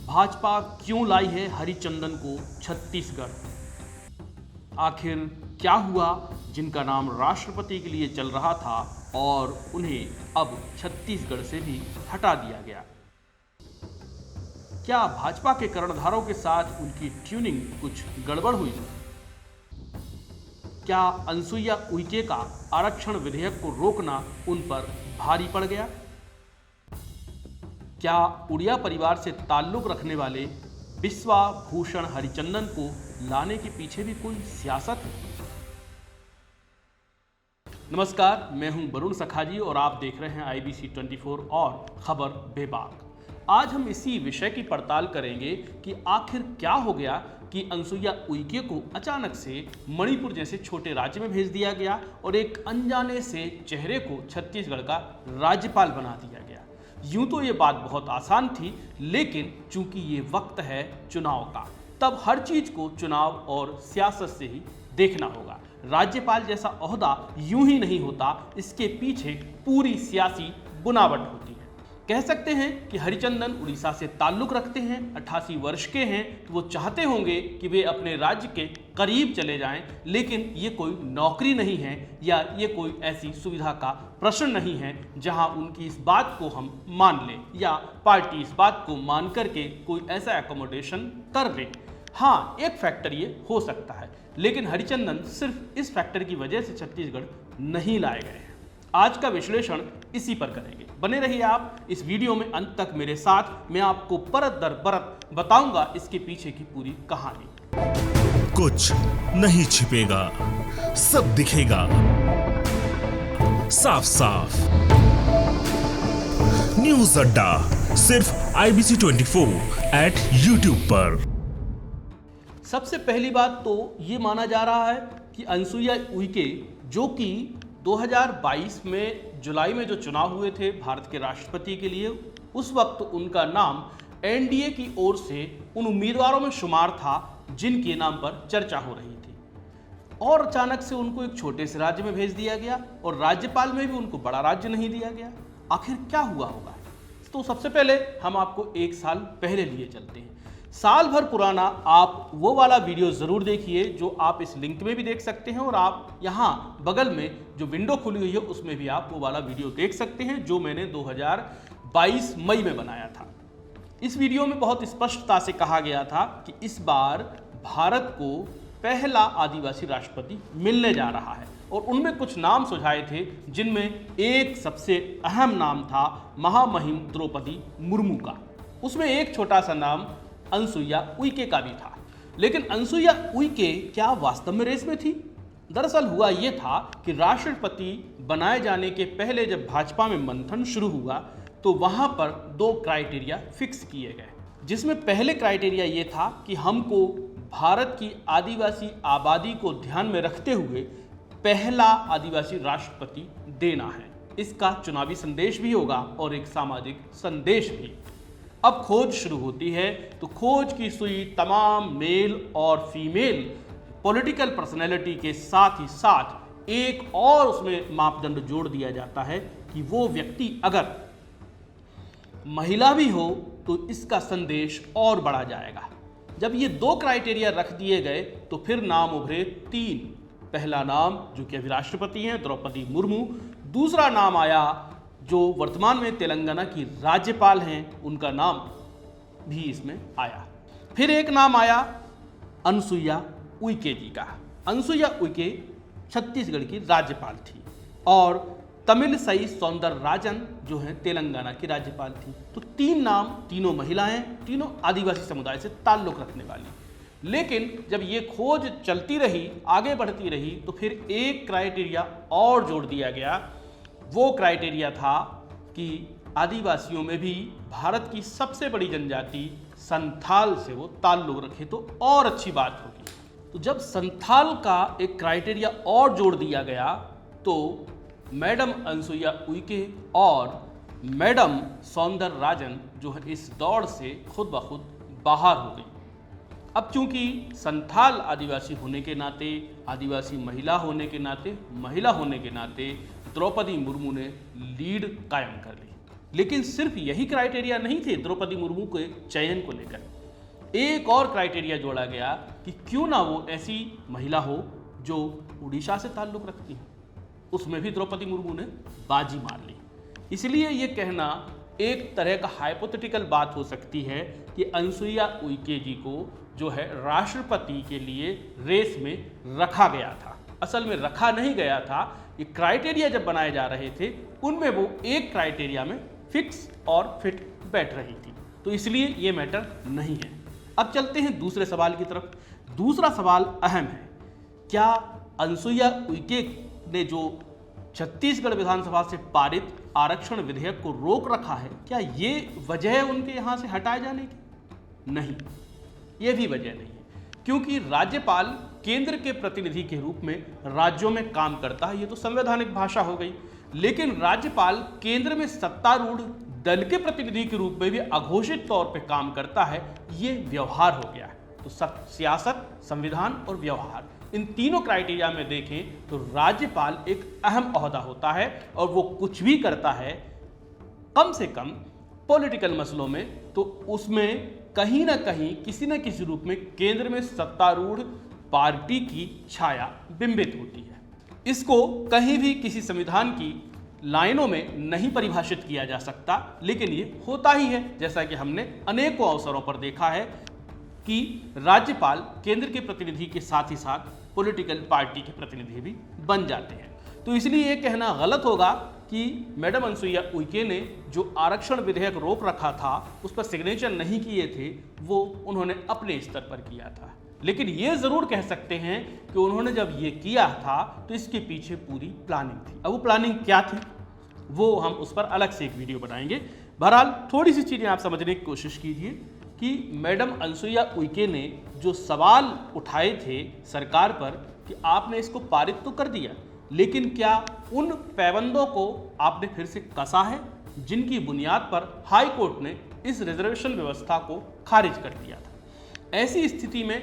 भाजपा क्यों लाई है हरिचंदन को छत्तीसगढ़? आखिर क्या हुआ जिनका नाम राष्ट्रपति के लिए चल रहा था और उन्हें अब छत्तीसगढ़ से भी हटा दिया गया? क्या भाजपा के कर्णधारों के साथ उनकी ट्यूनिंग कुछ गड़बड़ हुई? क्या अनसुईया उइके का आरक्षण विधेयक को रोकना उन पर भारी पड़ गया? क्या उड़िया परिवार से ताल्लुक रखने वाले बिस्वा भूषण हरिचंदन को लाने के पीछे भी कोई सियासत है? नमस्कार, मैं हूं वरुण सखाजी और आप देख रहे हैं IBC 24 और खबर बेबाक। आज हम इसी विषय की पड़ताल करेंगे कि आखिर क्या हो गया कि अनसुईया उइके को अचानक से मणिपुर जैसे छोटे राज्य में भेज दिया गया और एक अनजाने से चेहरे को छत्तीसगढ़ का राज्यपाल बना दिया गया। यूं तो ये बात बहुत आसान थी, लेकिन चूंकि ये वक्त है चुनाव का, तब हर चीज को चुनाव और सियासत से ही देखना होगा। राज्यपाल जैसा ओहदा यूं ही नहीं होता, इसके पीछे पूरी सियासी बुनावट होती है। कह सकते हैं कि हरिचंदन उड़ीसा से ताल्लुक रखते हैं, 88 वर्ष के हैं, तो वो चाहते होंगे कि वे अपने राज्य के करीब चले जाएं, लेकिन ये कोई नौकरी नहीं है या ये कोई ऐसी सुविधा का प्रश्न नहीं है जहां उनकी इस बात को हम मान लें या पार्टी इस बात को मान करके कोई ऐसा एकोमोडेशन कर ले। हाँ, एक फैक्टर ये हो सकता है, लेकिन हरिचंदन सिर्फ इस फैक्टर की वजह से छत्तीसगढ़ नहीं लाए गए हैं। आज का विश्लेषण इसी पर करेंगे। बने रहिए आप इस वीडियो में अंत तक मेरे साथ। मैं आपको परत दर परत बताऊंगा इसके पीछे की पूरी कहानी। कुछ नहीं छिपेगा, सब दिखेगा साफ साफ। न्यूज अड्डा सिर्फ IBC 24 एट YouTube पर। सबसे पहली बात तो ये माना जा रहा है कि अनसुईया उइके, जो कि 2022 में जुलाई में जो चुनाव हुए थे भारत के राष्ट्रपति के लिए, उस वक्त उनका नाम NDA की ओर से उन उम्मीदवारों में शुमार था जिनके नाम पर चर्चा हो रही थी, और अचानक से उनको एक छोटे से राज्य में भेज दिया गया और राज्यपाल में भी उनको बड़ा राज्य नहीं दिया गया। आखिर क्या हुआ होगा? तो सबसे पहले हम आपको एक साल पहले लिए चलते हैं। साल भर पुराना आप वो वाला वीडियो जरूर देखिए जो आप इस लिंक में भी देख सकते हैं, और आप यहाँ बगल में जो विंडो खुली हुई है उसमें भी आप वो वाला वीडियो देख सकते हैं जो मैंने 2022 मई में बनाया था। इस वीडियो में बहुत स्पष्टता से कहा गया था कि इस बार भारत को पहला आदिवासी राष्ट्रपति मिलने जा रहा है, और उनमें कुछ नाम सुझाए थे जिनमें एक सबसे अहम नाम था महामहिम द्रौपदी मुर्मू का। उसमें एक छोटा सा नाम अनसुईया उइके का भी था। लेकिन अनसुईया उइके क्या वास्तव में रेस में थी? दरअसल हुआ यह था कि राष्ट्रपति बनाए जाने के पहले जब भाजपा में मंथन शुरू हुआ तो वहां पर 2 क्राइटेरिया फिक्स किए गए, जिसमें पहले क्राइटेरिया ये था कि हमको भारत की आदिवासी आबादी को ध्यान में रखते हुए पहला आदिवासी राष्ट्रपति देना है। इसका चुनावी संदेश भी होगा और एक सामाजिक संदेश भी। अब खोज शुरू होती है, तो खोज की सुई तमाम मेल और फीमेल पॉलिटिकल पर्सनैलिटी के साथ ही साथ एक और उसमें मापदंड जोड़ दिया जाता है कि वो व्यक्ति अगर महिला भी हो तो इसका संदेश और बढ़ा जाएगा। जब ये 2 क्राइटेरिया रख दिए गए तो फिर नाम उभरे 3। पहला नाम जो कि अभी राष्ट्रपति हैं द्रौपदी मुर्मू, दूसरा नाम आया जो वर्तमान में तेलंगाना की राज्यपाल हैं, उनका नाम भी इसमें आया। फिर एक नाम आया अनसुईया उइके जी का। अनसुईया उइके छत्तीसगढ़ की राज्यपाल थी और तमिलिसाई सौंदरराजन जो है तेलंगाना की राज्यपाल थी। तो 3 नाम, तीनों महिलाएं, तीनों आदिवासी समुदाय से ताल्लुक रखने वाली। लेकिन जब ये खोज चलती रही, आगे बढ़ती रही, तो फिर एक क्राइटेरिया और जोड़ दिया गया। वो क्राइटेरिया था कि आदिवासियों में भी भारत की सबसे बड़ी जनजाति संथाल से वो ताल्लुक रखे तो और अच्छी बात होगी। तो जब संथाल का एक क्राइटेरिया और जोड़ दिया गया तो मैडम अनसुईया उइके और मैडम सौंदरराजन जो है इस दौड़ से खुद ब खुद बाहर हो गई। अब चूंकि संथाल आदिवासी होने के नाते, आदिवासी महिला होने के नाते, महिला होने के नाते द्रौपदी मुर्मू ने लीड कायम कर ली। लेकिन सिर्फ यही क्राइटेरिया नहीं थे द्रौपदी मुर्मू के चयन को लेकर। एक और क्राइटेरिया जोड़ा गया कि क्यों ना वो ऐसी महिला हो जो उड़ीसा से ताल्लुक रखती है। उसमें भी द्रौपदी मुर्मू ने बाजी मार ली। इसलिए ये कहना एक तरह का हाइपोथेटिकल बात हो सकती है कि अनसुईया उइके जी को जो है राष्ट्रपति के लिए रेस में रखा गया था। असल में रखा नहीं गया था, ये क्राइटेरिया जब बनाए जा रहे थे उनमें वो एक क्राइटेरिया में फिक्स और फिट बैठ रही थी, तो इसलिए ये मैटर नहीं है। अब चलते हैं दूसरे सवाल की तरफ। दूसरा सवाल अहम है, क्या अनसुईया उइके ने जो छत्तीसगढ़ विधानसभा से पारित आरक्षण विधेयक को रोक रखा है, क्या ये वजह है उनके यहाँ से हटाए जाने की? नहीं, ये भी वजह नहीं है, क्योंकि राज्यपाल केंद्र के प्रतिनिधि के रूप में राज्यों में काम करता है। ये तो संवैधानिक भाषा हो गई, लेकिन राज्यपाल केंद्र में सत्तारूढ़ दल के प्रतिनिधि के रूप में भी अघोषित तौर पे काम करता है। ये व्यवहार हो गया है। तो सियासत, संविधान और व्यवहार, इन तीनों क्राइटेरिया में देखें तो राज्यपाल एक अहम ओहदा होता है और वो कुछ भी करता है कम से कम पॉलिटिकल मसलों में, तो उसमें कहीं ना कहीं किसी न किसी रूप में केंद्र में सत्तारूढ़ पार्टी की छाया बिंबित होती है। इसको कहीं भी किसी संविधान की लाइनों में नहीं परिभाषित किया जा सकता, लेकिन ये होता ही है। जैसा कि हमने अनेकों अवसरों पर देखा है कि राज्यपाल केंद्र के प्रतिनिधि के साथ ही साथ पॉलिटिकल पार्टी के प्रतिनिधि भी बन जाते हैं। तो इसलिए ये कहना गलत होगा कि मैडम अनसुईया उइके ने जो आरक्षण विधेयक रोक रखा था उस पर सिग्नेचर नहीं किए थे, वो उन्होंने अपने स्तर पर किया था। लेकिन ये जरूर कह सकते हैं कि उन्होंने जब ये किया था तो इसके पीछे पूरी प्लानिंग थी। अब वो प्लानिंग क्या थी वो हम उस पर अलग से एक वीडियो बनाएंगे। बहरहाल थोड़ी सी चीज़ें आप समझने की कोशिश कीजिए कि मैडम अनसुईया उइके ने जो सवाल उठाए थे सरकार पर कि आपने इसको पारित तो कर दिया, लेकिन क्या उन पैबंदों को आपने फिर से कसा है जिनकी बुनियाद पर हाई कोर्ट ने इस रिजर्वेशन व्यवस्था को खारिज कर दिया था। ऐसी स्थिति में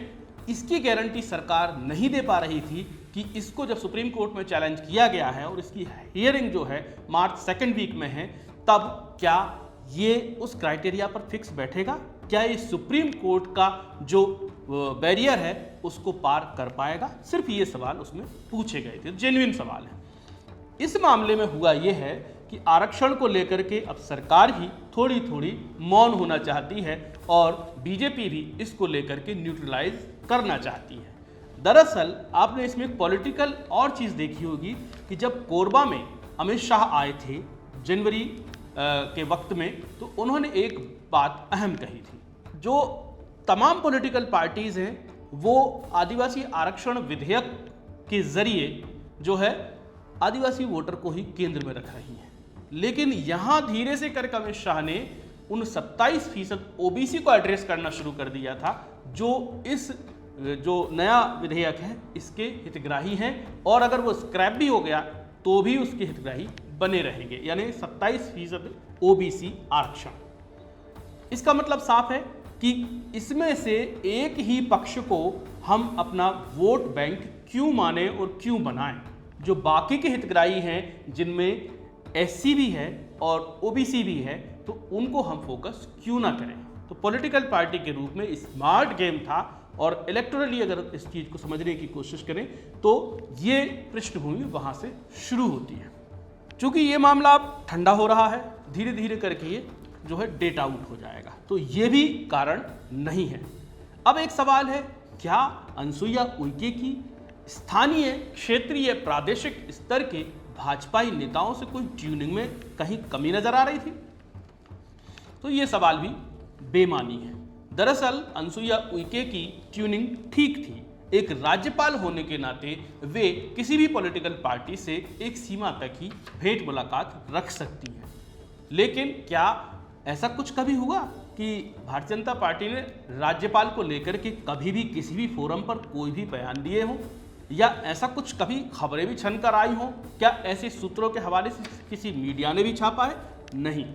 इसकी गारंटी सरकार नहीं दे पा रही थी कि इसको जब सुप्रीम कोर्ट में चैलेंज किया गया है और इसकी हियरिंग जो है मार्च सेकेंड वीक में है, तब क्या ये उस क्राइटेरिया पर फिक्स बैठेगा? क्या ये सुप्रीम कोर्ट का जो बैरियर है उसको पार कर पाएगा? सिर्फ ये सवाल उसमें पूछे गए थे, जेन्युइन सवाल है। इस मामले में हुआ ये है कि आरक्षण को लेकर के अब सरकार ही थोड़ी थोड़ी मौन होना चाहती है और बीजेपी भी इसको लेकर के न्यूट्रलाइज करना चाहती है। दरअसल आपने इसमें एक पॉलिटिकल और चीज़ देखी होगी कि जब कोरबा में अमित शाह आए थे जनवरी के वक्त में, तो उन्होंने एक बात अहम कही थी। जो तमाम पॉलिटिकल पार्टीज़ हैं वो आदिवासी आरक्षण विधेयक के ज़रिए जो है आदिवासी वोटर को ही केंद्र में रख रही हैं, लेकिन यहाँ धीरे से करके अमित शाह ने उन 27% ओबीसी को एड्रेस करना शुरू कर दिया था, जो इस जो नया विधेयक है इसके हितग्राही हैं, और अगर वो स्क्रैप भी हो गया तो भी उसके हितग्राही बने रहेंगे, यानी 27% ओबीसी आरक्षण। इसका मतलब साफ है कि इसमें से एक ही पक्ष को हम अपना वोट बैंक क्यों माने और क्यों बनाएं। जो बाकी के हितग्राही हैं जिनमें एससी भी है और ओबीसी भी है, तो उनको हम फोकस क्यों ना करें। तो पॉलिटिकल पार्टी के रूप में स्मार्ट गेम था, और इलेक्टोरली अगर इस चीज़ को समझने की कोशिश करें तो ये पृष्ठभूमि वहाँ से शुरू होती है। चूँकि ये मामला अब ठंडा हो रहा है, धीरे धीरे करके ये जो है डेट आउट हो जाएगा, तो ये भी कारण नहीं है। अब एक सवाल है, क्या अनसुईया उइके की स्थानीय, क्षेत्रीय, प्रादेशिक स्तर के भाजपाई नेताओं से कोई ट्यूनिंग में कहीं कमी नजर आ रही थी? तो ये सवाल भी बेमानी है। दरअसल अनसुईया उइके की ट्यूनिंग ठीक थी। एक राज्यपाल होने के नाते वे किसी भी पॉलिटिकल पार्टी से एक सीमा तक ही भेंट मुलाकात रख सकती हैं, लेकिन क्या ऐसा कुछ कभी हुआ कि भारतीय जनता पार्टी ने राज्यपाल को लेकर के कभी भी किसी भी फोरम पर कोई भी बयान दिए हों, या ऐसा कुछ कभी खबरें भी छन कर आई हों? क्या ऐसे सूत्रों के हवाले से किसी मीडिया ने भी छापा है? नहीं।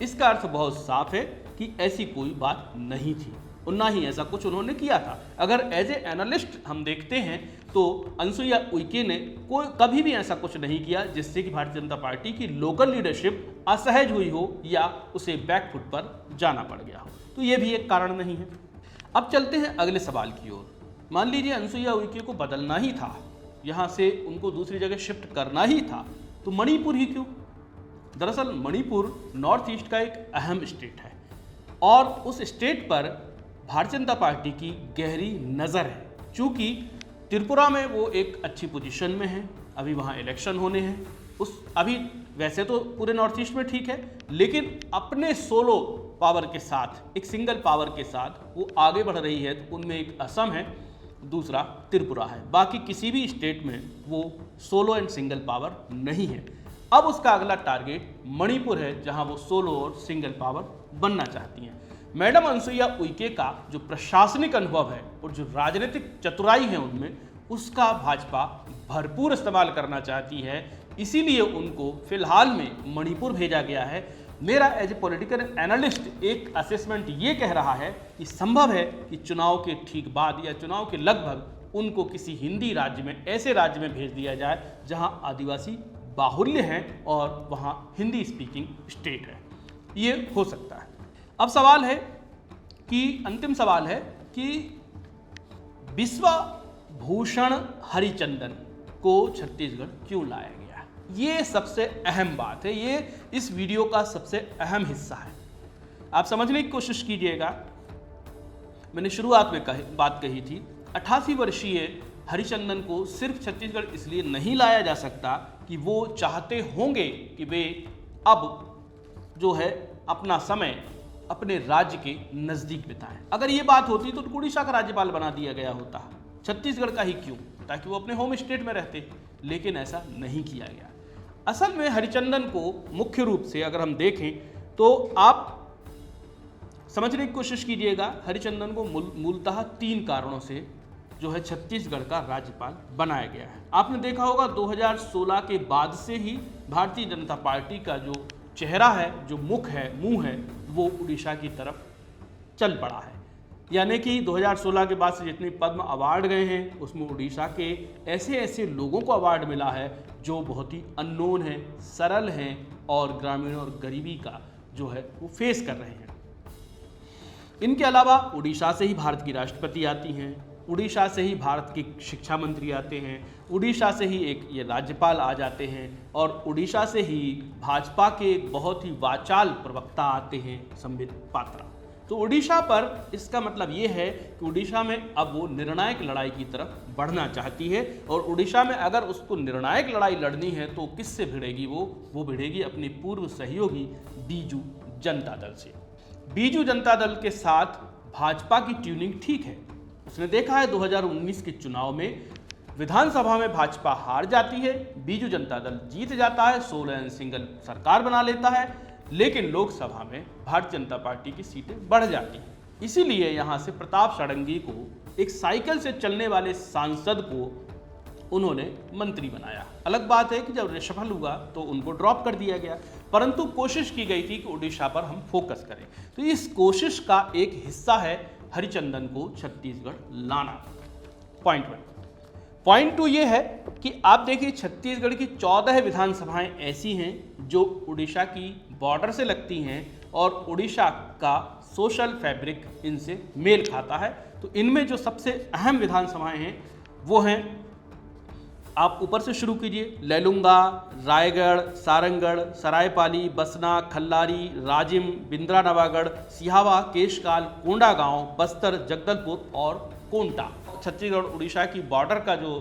इसका अर्थ बहुत साफ है कि ऐसी कोई बात नहीं थी। और ना ही ऐसा कुछ उन्होंने किया था। अगर एज ए एनालिस्ट हम देखते हैं तो अनसुईया उइके ने कभी भी ऐसा कुछ नहीं किया जिससे कि भारतीय जनता पार्टी की लोकल लीडरशिप असहज हुई हो या उसे बैकफुट पर जाना पड़ गया हो। तो ये भी एक कारण नहीं है। अब चलते हैं अगले सवाल की ओर। मान लीजिए अनसुईया उइके को बदलना ही था, यहाँ से उनको दूसरी जगह शिफ्ट करना ही था, तो मणिपुर ही क्यों? दरअसल मणिपुर नॉर्थ ईस्ट का एक अहम स्टेट है और उस स्टेट पर भारतीय जनता पार्टी की गहरी नज़र है। चूँकि त्रिपुरा में वो एक अच्छी पोजीशन में है, अभी वहाँ इलेक्शन होने हैं, अभी वैसे तो पूरे नॉर्थ ईस्ट में ठीक है, लेकिन अपने सोलो पावर के साथ, एक सिंगल पावर के साथ वो आगे बढ़ रही है। तो उनमें एक असम है, दूसरा त्रिपुरा है, बाकी किसी भी स्टेट में वो सोलो एंड सिंगल पावर नहीं है। अब उसका अगला टारगेट मणिपुर है, जहां वो सोलो और सिंगल पावर बनना चाहती हैं। मैडम अनसुईया उइके का जो प्रशासनिक अनुभव है और जो राजनीतिक चतुराई है उनमें, उसका भाजपा भरपूर इस्तेमाल करना चाहती है। इसीलिए उनको फिलहाल में मणिपुर भेजा गया है। मेरा एज ए पॉलिटिकल एनालिस्ट एक असेसमेंट ये कह रहा है कि संभव है कि चुनाव के ठीक बाद या चुनाव के लगभग उनको किसी हिंदी राज्य में, ऐसे राज्य में भेज दिया जाए जहां आदिवासी बाहुल्य हैं और वहां हिंदी स्पीकिंग स्टेट है। ये हो सकता है। अब सवाल है कि अंतिम सवाल है कि बिश्वभूषण हरिचंदन को छत्तीसगढ़ क्यों लाया गया? ये सबसे अहम बात है, ये इस वीडियो का सबसे अहम हिस्सा है। आप समझने की कोशिश कीजिएगा। मैंने शुरुआत में बात कही थी, 88 वर्षीय हरिचंदन को सिर्फ छत्तीसगढ़ इसलिए नहीं लाया जा सकता कि वो चाहते होंगे कि वे अब जो है अपना समय अपने राज्य के नज़दीक बिताएं। अगर ये बात होती तो उड़ीसा का राज्यपाल बना दिया गया होता, छत्तीसगढ़ का ही क्यों, ताकि वो अपने होम स्टेट में रहते, लेकिन ऐसा नहीं किया गया। असल में हरिचंदन को मुख्य रूप से अगर हम देखें तो आप समझने की कोशिश कीजिएगा, हरिचंदन को मूलतः 3 कारणों से जो है छत्तीसगढ़ का राज्यपाल बनाया गया है। आपने देखा होगा 2016 के बाद से ही भारतीय जनता पार्टी का जो चेहरा है, जो मुंह है, वो उड़ीसा की तरफ चल पड़ा है। यानी कि 2016 के बाद से जितने पद्म अवार्ड गए हैं उसमें उड़ीसा के ऐसे लोगों को अवार्ड मिला है जो बहुत ही अननोन हैं, सरल हैं और ग्रामीण और गरीबी का जो है वो फेस कर रहे हैं। इनके अलावा उड़ीसा से ही भारत की राष्ट्रपति आती हैं, उड़ीसा से ही भारत के शिक्षा मंत्री आते हैं, उड़ीसा से ही एक ये राज्यपाल आ जाते हैं और उड़ीसा से ही भाजपा के एक बहुत ही वाचाल प्रवक्ता आते हैं, संबित पात्रा। तो उड़ीसा पर इसका मतलब ये है कि उड़ीसा में अब वो निर्णायक लड़ाई की तरफ बढ़ना चाहती है और उड़ीसा में अगर उसको निर्णायक लड़ाई लड़नी है तो किससे भिड़ेगी? वो भिड़ेगी अपने पूर्व सहयोगी बीजू जनता दल से। बीजू जनता दल के साथ भाजपा की ट्यूनिंग ठीक है। उसने देखा है 2019 के चुनाव में विधानसभा में भाजपा हार जाती है, बीजू जनता दल जीत जाता है, 16 सिंगल सरकार बना लेता है, लेकिन लोकसभा में भारतीय जनता पार्टी की सीटें बढ़ जाती हैं। इसीलिए यहाँ से प्रताप षडंगी को, एक साइकिल से चलने वाले सांसद को उन्होंने मंत्री बनाया। अलग बात है कि जब रिशफल हुआ तो उनको ड्रॉप कर दिया गया, परंतु कोशिश की गई थी कि उड़ीसा पर हम फोकस करें। तो इस कोशिश का एक हिस्सा है हरिचंदन को छत्तीसगढ़ लाना। पॉइंट 1। पॉइंट 2 ये है कि आप देखिए छत्तीसगढ़ की 14 विधानसभाएं ऐसी हैं जो उड़ीसा की बॉर्डर से लगती हैं और उड़ीसा का सोशल फैब्रिक इनसे मेल खाता है। तो इनमें जो सबसे अहम विधानसभाएं हैं वो हैं, आप ऊपर से शुरू कीजिए, लैलूंगा, रायगढ़, सारंगढ़, सरायपाली, बसना, खल्लारी, राजिम, बिंद्रा नवागढ़, सिहावा, केशकाल, कोंडागांव, बस्तर, जगदलपुर और कोंटा। छत्तीसगढ़ उड़ीसा की बॉर्डर का जो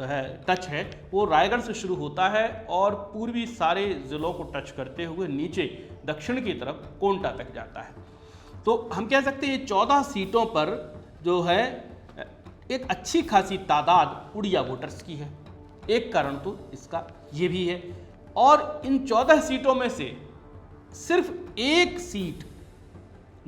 है टच है वो रायगढ़ से शुरू होता है और पूर्वी सारे ज़िलों को टच करते हुए नीचे दक्षिण की तरफ कोंटा तक जाता है। तो हम कह सकते हैं 14 सीटों पर जो है एक अच्छी खासी तादाद उड़िया वोटर्स की है। एक कारण तो इसका ये भी है और इन 14 सीटों में से सिर्फ एक सीट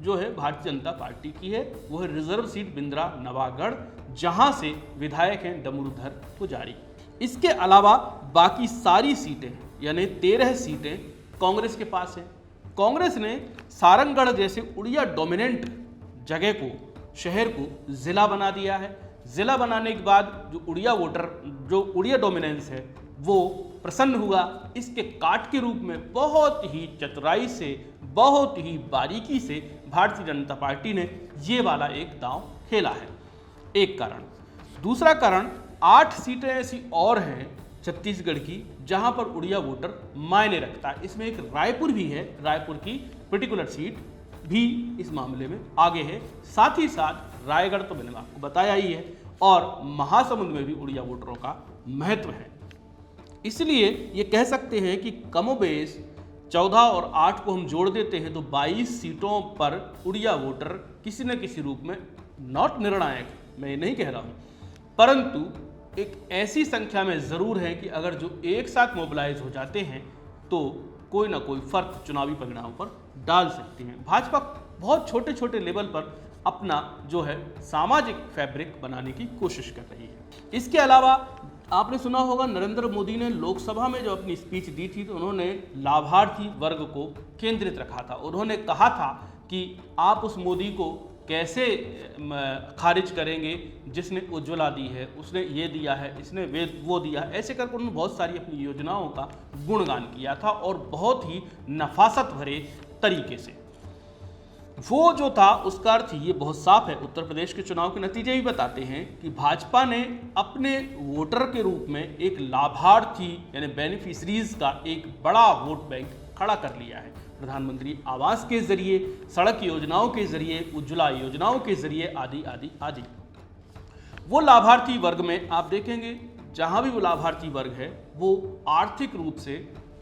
जो है भारतीय जनता पार्टी की है, वो है रिजर्व सीट बिंद्रा नवागढ़, जहां से विधायक हैं डमरूधर पुजारी। इसके अलावा बाकी सारी सीटें यानी 13 सीटें कांग्रेस के पास हैं। कांग्रेस ने सारंगढ़ जैसे उड़िया डोमिनेंट जगह को शहर को ज़िला बना दिया है। ज़िला बनाने के बाद जो उड़िया वोटर, जो उड़िया डोमिनेंस है, वो प्रसन्न हुआ। इसके काट के रूप में बहुत ही चतुराई से, बहुत ही बारीकी से भारतीय जनता पार्टी ने ये वाला एक दांव खेला है। एक कारण। दूसरा कारण, 8 सीटें ऐसी और हैं छत्तीसगढ़ की जहां पर उड़िया वोटर मायने रखता है। इसमें एक रायपुर भी है, रायपुर की पर्टिकुलर सीट भी इस मामले में आगे है। साथ ही साथ रायगढ़ तो मैंने आपको बताया ही है, और महासमुंद में भी उड़िया वोटरों का महत्व है। इसलिए ये कह सकते हैं कि कमोबेश 14 और 8 को हम जोड़ देते हैं तो 22 सीटों पर उड़िया वोटर किसी न किसी रूप में, नॉट निर्णायक, मैं ये नहीं कह रहा हूँ, परंतु एक ऐसी संख्या में ज़रूर है कि अगर जो एक साथ मोबिलाइज हो जाते हैं तो कोई ना कोई फर्क चुनावी परिणामों पर डाल सकती हैं। भाजपा बहुत छोटे छोटे लेवल पर अपना जो है सामाजिक फैब्रिक बनाने की कोशिश कर रही है। इसके अलावा आपने सुना होगा, नरेंद्र मोदी ने लोकसभा में जो अपनी स्पीच दी थी तो उन्होंने लाभार्थी वर्ग को केंद्रित रखा था। उन्होंने कहा था कि आप उस मोदी को कैसे खारिज करेंगे जिसने उज्ज्वला दी है, उसने ये दिया है, इसने वो दिया है। ऐसे करके उन्होंने बहुत सारी अपनी योजनाओं का गुणगान किया था और बहुत ही नफासत भरे तरीके से। वो जो था उसका अर्थ ये बहुत साफ है। उत्तर प्रदेश के चुनाव के नतीजे भी बताते हैं कि भाजपा ने अपने वोटर के रूप में एक लाभार्थी यानी बेनिफिशरीज का एक बड़ा वोट बैंक खड़ा कर लिया है। प्रधानमंत्री आवास के जरिए, सड़क योजनाओं के जरिए, उज्ज्वला योजनाओं के जरिए, आदि आदि आदि। वो लाभार्थी वर्ग में आप देखेंगे जहां भी वो लाभार्थी वर्ग है वो आर्थिक रूप से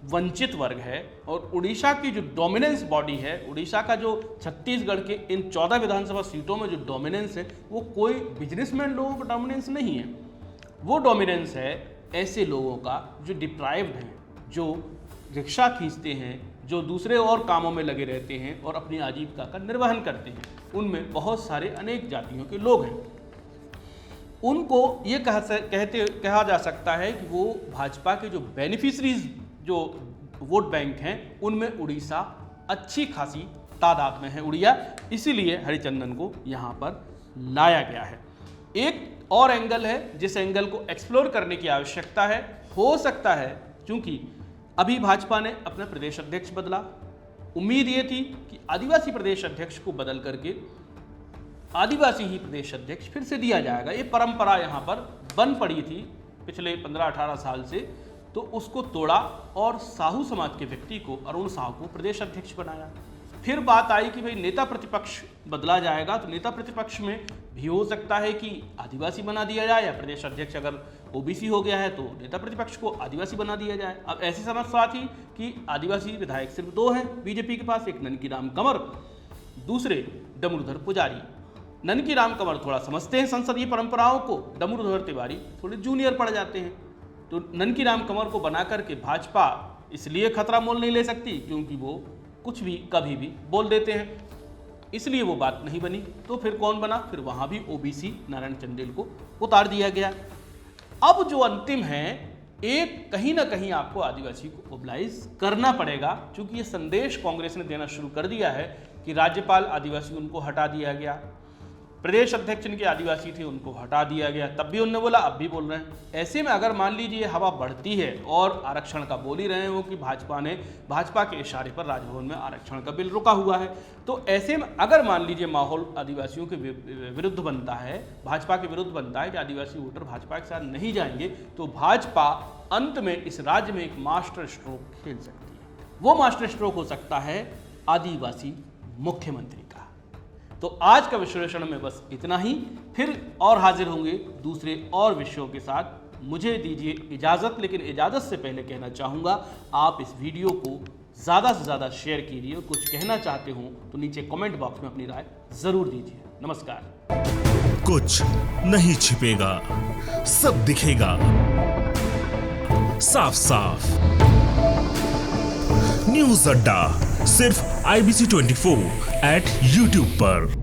वंचित वर्ग है। और उड़ीसा की जो डोमिनेंस बॉडी है, उड़ीसा का जो छत्तीसगढ़ के इन 14 विधानसभा सीटों में जो डोमिनेंस है वो कोई बिजनेसमैन लोगों का डोमिनेंस नहीं है। वो डोमिनेंस है ऐसे लोगों का जो डिप्राइव्ड हैं, जो रिक्शा खींचते हैं, जो दूसरे और कामों में लगे रहते हैं और अपनी आजीविका का निर्वहन करते हैं। उनमें बहुत सारे अनेक जातियों के लोग हैं। उनको ये कहा जा सकता है कि वो भाजपा के जो बेनिफिशरीज जो वोट बैंक हैं उनमें उड़ीसा अच्छी खासी तादाद में है, उड़िया। इसीलिए हरिचंदन को यहाँ पर लाया गया है। एक और एंगल है जिस एंगल को एक्सप्लोर करने की आवश्यकता है। हो सकता है क्योंकि अभी भाजपा ने अपना प्रदेश अध्यक्ष बदला, उम्मीद ये थी कि आदिवासी प्रदेश अध्यक्ष को बदल करके आदिवासी ही प्रदेश अध्यक्ष फिर से दिया जाएगा। ये परंपरा यहाँ पर बन पड़ी थी पिछले 15-18 साल से, तो उसको तोड़ा और साहू समाज के व्यक्ति को, अरुण साहू को प्रदेश अध्यक्ष बनाया। फिर बात आई कि भाई नेता प्रतिपक्ष बदला जाएगा, तो नेता प्रतिपक्ष में भी हो सकता है कि आदिवासी बना दिया जाए, या प्रदेश अध्यक्ष अगर ओबीसी हो गया है तो नेता प्रतिपक्ष को आदिवासी बना दिया जाए। अब ऐसी समस्या थी कि आदिवासी विधायक सिर्फ 2 हैं बीजेपी के पास, एक ननकीराम कंवर, दूसरे डमरूधर पुजारी। ननकीराम कंवर थोड़ा समझते हैं संसदीय परंपराओं को, डमरूधर तिवारी थोड़े जूनियर पड़ जाते हैं। तो ननकीराम कंवर को बना करके भाजपा इसलिए खतरा मोल नहीं ले सकती क्योंकि वो कुछ भी कभी भी बोल देते हैं, इसलिए वो बात नहीं बनी। तो फिर कौन बना? फिर वहां भी ओबीसी नारायण चंदेल को उतार दिया गया। अब जो अंतिम है, एक कहीं ना कहीं आपको आदिवासी को मोबिलाइज करना पड़ेगा, क्योंकि ये संदेश कांग्रेस ने देना शुरू कर दिया है कि राज्यपाल आदिवासी उनको हटा दिया गया, प्रदेश अध्यक्ष इनके आदिवासी थे उनको हटा दिया गया, तब भी उन्होंने बोला, अब भी बोल रहे हैं। ऐसे में अगर मान लीजिए हवा बढ़ती है और आरक्षण का बोल ही रहे हो कि भाजपा के इशारे पर राजभवन में आरक्षण का बिल रुका हुआ है, तो ऐसे में अगर मान लीजिए माहौल आदिवासियों के विरुद्ध बनता है, भाजपा के विरुद्ध बनता है कि आदिवासी वोटर भाजपा के साथ नहीं जाएंगे, तो भाजपा अंत में इस राज्य में एक मास्टर स्ट्रोक खेल सकती है। वो मास्टर स्ट्रोक हो सकता है आदिवासी मुख्यमंत्री का। तो आज का विश्लेषण में बस इतना ही, फिर और हाजिर होंगे दूसरे और विषयों के साथ। मुझे दीजिए इजाज़त, लेकिन इजाज़त से पहले कहना चाहूँगा आप इस वीडियो को ज़्यादा से ज़्यादा शेयर कीजिए। कुछ कहना चाहते हो तो नीचे कमेंट बॉक्स में अपनी राय ज़रूर दीजिए। नमस्कार। कुछ नहीं छिपेगा, सब दिखेगा साफ साफ। न्यूज़ अड्डा सिर्फ IBC 24 @ YouTube पर।